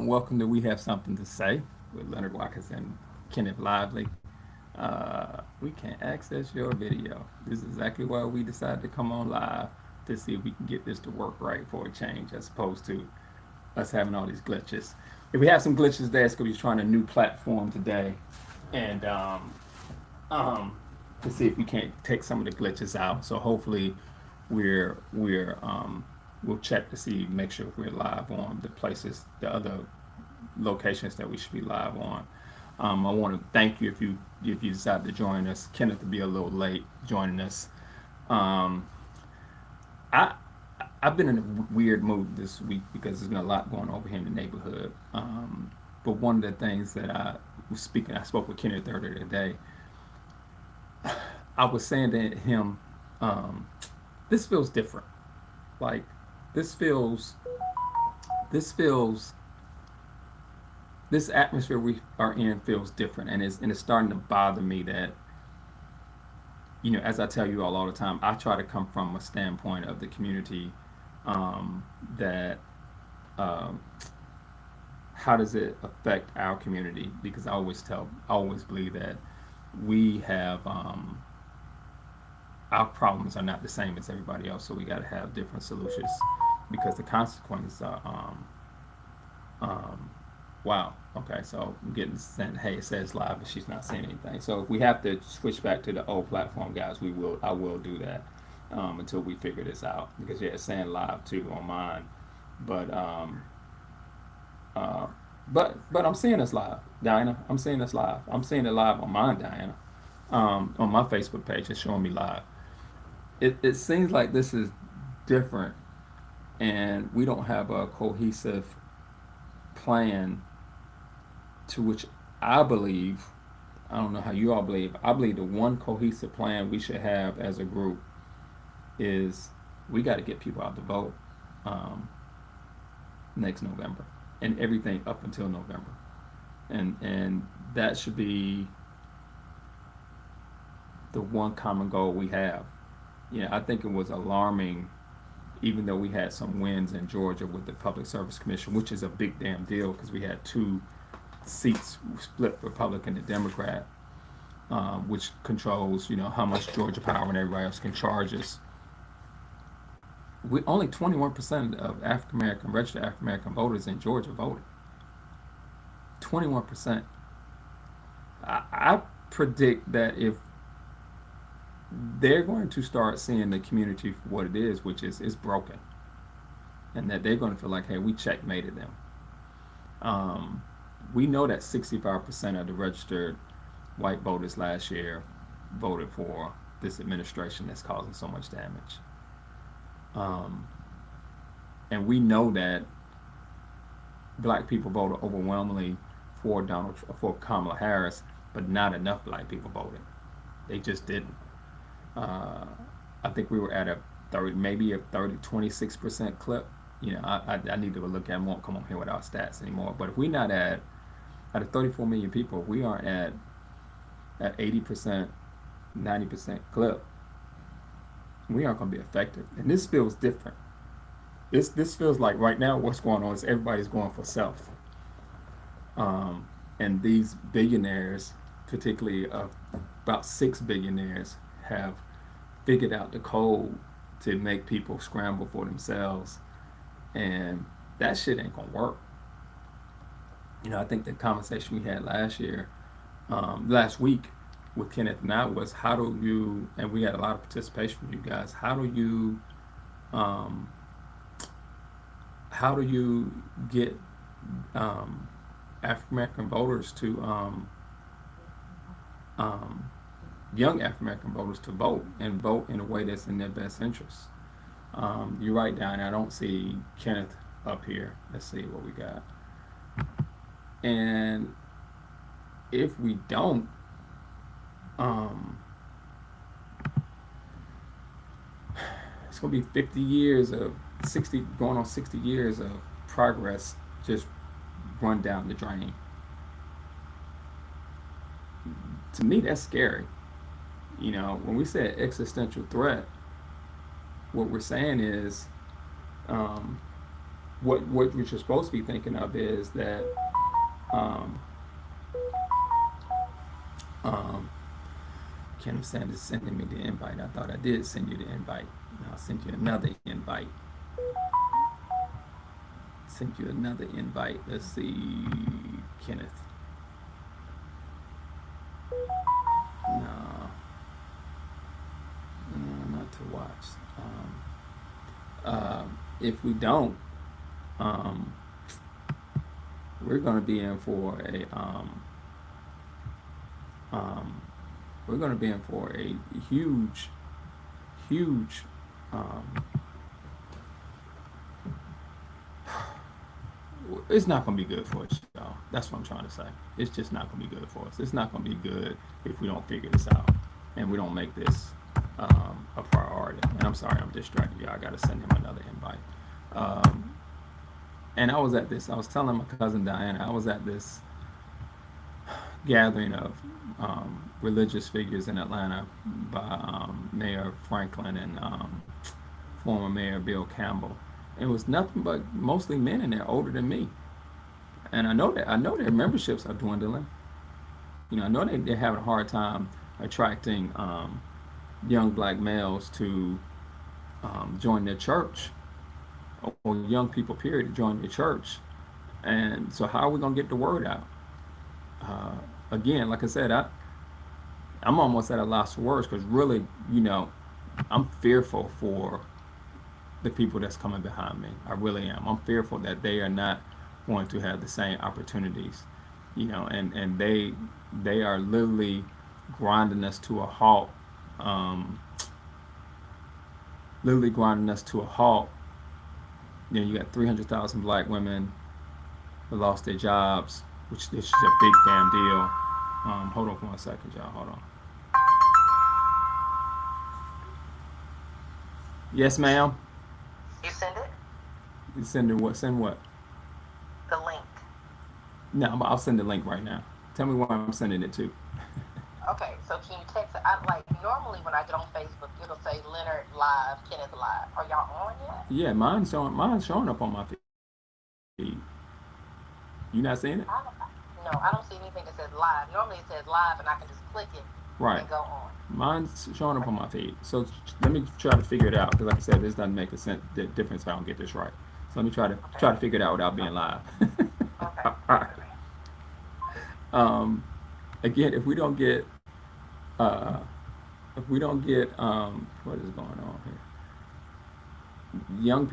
Welcome to We Have Something to Say with Leonard Watkins and Kenneth Lively. We can't access your video. This is exactly why we decided to come on live to see if we can get this to work right for a change, as opposed to us having all these glitches. If we have some glitches there, it's because we're trying a new platform today, and to see if we can't take some of the glitches out. So hopefully, we'll check to see, make sure we're live on the places, the other locations that we should be live on. I want to thank you if you decide to join us. Kenneth to be a little late joining us. Um, I I've been in a weird mood this week because there's been a lot going over here in the neighborhood. But one of the things that I spoke with Kenneth earlier today. I was saying to him, um, this feels different. Like this feels this feels this atmosphere we are in feels different, and it's starting to bother me that, as I tell you all the time, I try to come from a standpoint of the community, that um, how does it affect our community? Because I always believe that we have, our problems are not the same as everybody else, so we got to have different solutions because the consequences are, um, wow. Okay, so I'm getting sent. Hey, it says live, but she's not saying anything. So if we have to switch back to the old platform, guys, we will. I will do that, until we figure this out. Because yeah, it's saying live too on mine, but uh, but I'm seeing us live, Diana. I'm seeing us live. I'm seeing it live on mine, Diana. On my Facebook page, it's showing me live. It seems like this is different, and we don't have a cohesive plan to which I believe, I don't know how you all believe, I believe the one cohesive plan we should have as a group is we got to get people out to vote, um, next November, and everything up until November. And that should be the one common goal we have. I think it was alarming, even though we had some wins in Georgia with the Public Service Commission, which is a big damn deal because we had two seats split Republican and Democrat, which controls, how much Georgia Power and everybody else can charge us. We only 21% of African American registered African American voters in Georgia voted. 21%. I predict that if they're going to start seeing the community for what it is, which is broken, and that they're going to feel like, hey, we checkmated them. Um, we know that 65% of the registered white voters last year voted for this administration that's causing so much damage. Um, and we know that black people voted overwhelmingly for Kamala Harris, but not enough black people voted. They just didn't. Uh, I think we were at a 30, maybe a 26% clip. I need to look at. I won't come on here with our stats anymore. But if we're not at out of 34 million people, if we aren't at 80%, 90% clip, we aren't going to be effective. And this feels different. This feels like right now what's going on is everybody's going for self. And these billionaires, particularly about six billionaires, have figured out the code to make people scramble for themselves, and that shit ain't gonna work. I think the conversation we had last week with Kenneth and I was how do you, and we had a lot of participation from you guys. Um, how do you get, um, African American voters to, um, young African American voters to vote and vote in a way that's in their best interest? You're right, Diane. I don't see Kenneth up here. Let's see what we got. And if we don't, um, it's going to be 50 years of 60, going on 60 years of progress just run down the drain. To me, that's scary. When we say existential threat, what we're saying is, um, what you're supposed to be thinking of is that um, um, Kenneth Sanders sending me the invite. I thought I did send you the invite. I'll send you another invite. Send you another invite. Let's see, Kenneth. No, no, not to watch. If we don't, um, we're going to be in for a um, we're going to be in for a huge, huge. Um, it's not going to be good for us, y'all. That's what I'm trying to say. It's just not going to be good for us. It's not going to be good if we don't figure this out and we don't make this a priority. And I'm sorry, I'm distracted, y'all. I got to send him another invite. Um, and I was at this. I was telling my cousin Diana. I was at this gathering of religious figures in Atlanta by Mayor Franklin and former Mayor Bill Campbell. It was nothing but mostly men in there older than me, and I know their memberships are dwindling. You know, I know they're having a hard time attracting young black males to join their church, or young people period to join their church. And so, how are we gonna get the word out? Uh, Again, like I said, I'm almost at a loss for words because really, you know, I'm fearful for the people that's coming behind me. I really am. I'm fearful that they are not going to have the same opportunities, you know, and they are literally grinding us to a halt, um, literally grinding us to a halt. You know, you got 300,000 black women who lost their jobs, which this is a big damn deal. Hold on for 1 second, y'all. Hold on. Yes, ma'am. You send it? You send what? Send what? The link. No, I'll send the link right now. Tell me where I'm sending it to. Okay, so can you text it? I like normally when I get on Facebook, it'll say Leonard Live, Kenneth Live. Are y'all on yet? Yeah, mine's showing up on my feed. You not seeing it? I don't, no, I don't see anything that says live. Normally it says live, and I can just click it Right. and go on. Mine's showing up on my feed. So let me try to figure it out because, like I said, this doesn't make a sense, the difference if I don't get this right. So let me Okay. try to figure it out without being live. Okay. All right. Um, Again, uh, if we don't get what is going on here? Young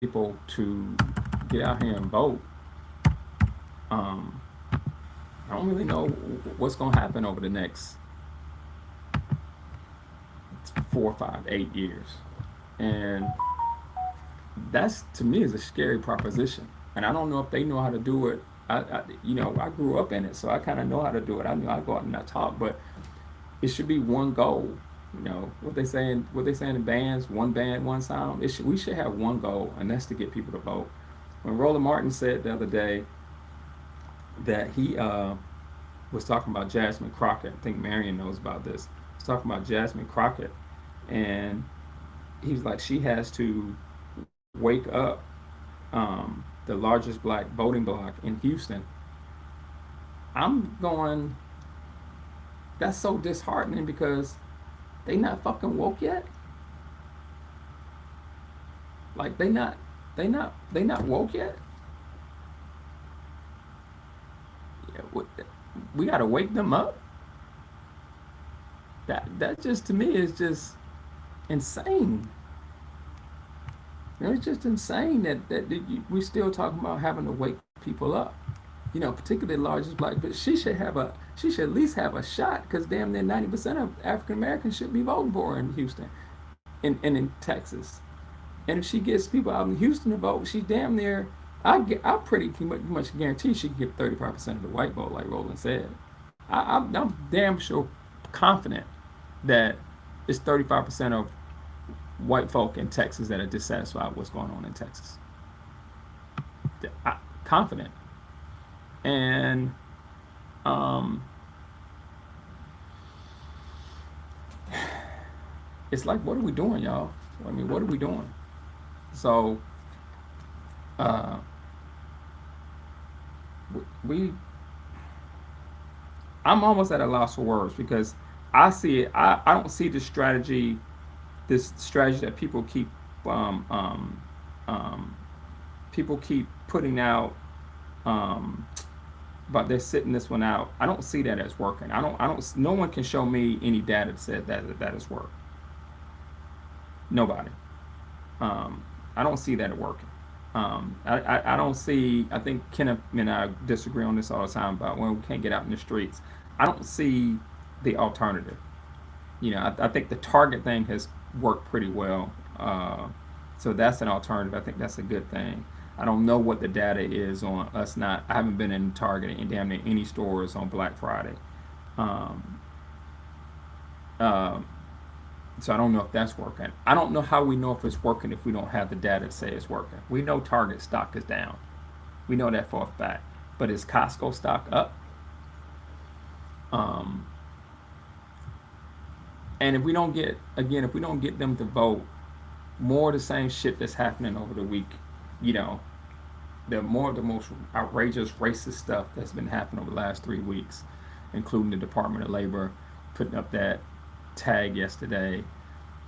people to get out here and vote. Um, I don't really know what's going to happen over the next 4, 5, 8 years, and that's to me is a scary proposition. And I don't know if they know how to do it. You know, I grew up in it, so I kind of know how to do it. I know I go out and I talk, but it should be one goal. You know what they saying in bands, one band, one sound. We should have one goal, and that's to get people to vote. When Roland Martin said the other day that he was talking about Jasmine Crockett, I think Marion knows about this. He's talking about Jasmine Crockett, and he was like, she has to wake up the largest black voting bloc in Houston. I'm going. That's so disheartening because they not fucking woke yet. Like they not woke yet. Yeah, we gotta wake them up. That just to me is just insane. You know, it's just insane that we still talking about having to wake people up. You know, particularly the largest black, but she should at least have a shot because damn near 90% of African Americans should be voting for her in Houston and in Texas. And if she gets people out in Houston to vote, she damn near I pretty much guarantee she can get 35% of the white vote, like Roland said. I'm damn sure confident that it's 35% of white folk in Texas that are dissatisfied with what's going on in Texas. Confident. And um, it's like, what are we doing, y'all? I mean, what are we doing? So uh, we I'm almost at a loss for words because I see it. I don't see this strategy that um, um, um, people keep putting out. Um, but they're sitting this one out. I don't see that as working. I don't. No one can show me any data that says that has worked. Nobody. I don't see that working. I don't see. I think Kenneth and I disagree on this all the time about when we can't get out in the streets. I don't see the alternative. I think the Target thing has worked pretty well. So that's an alternative. I think that's a good thing. I don't know what the data is on us not. I haven't been in Target in damn near any stores on Black Friday. Um, uh, so I don't know if that's working. I don't know how we know if it's working if we don't have the data to say it's working. We know Target stock is down. We know that for a fact. But is Costco stock up? Um, and if we don't get them to vote, more of the same shit that's happening over the week, you know, the most outrageous racist stuff that's been happening over the last 3 weeks, including the Department of Labor putting up that tag yesterday.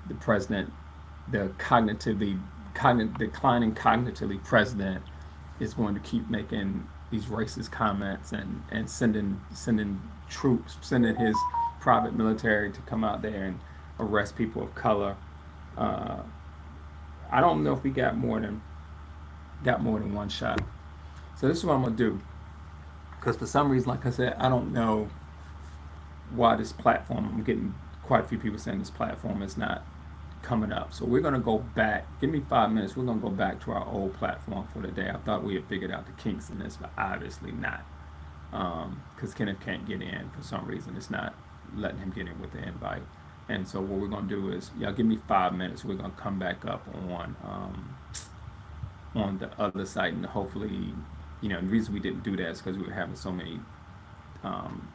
The president, the declining cognitively president, is going to keep making these racist comments and sending troops, sending his private military to come out there and arrest people of color. Uh, I don't know if we got more than one shot. So this is what I'm gonna do. Because for some reason, like I said, I don't know why this platform. I'm getting quite a few people saying this platform is not coming up. So we're gonna go back. Give me 5 minutes. We're gonna go back to our old platform for the day. I thought we had figured out the kinks in this, but obviously not. Because Kenneth can't get in for some reason. It's not letting him get in with the invite. And so what we're gonna do is, y'all give me 5 minutes. We're gonna come back up on the other site, and hopefully, the reason we didn't do that is because we were having so many um,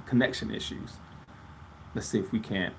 connection issues. Let's see if we can't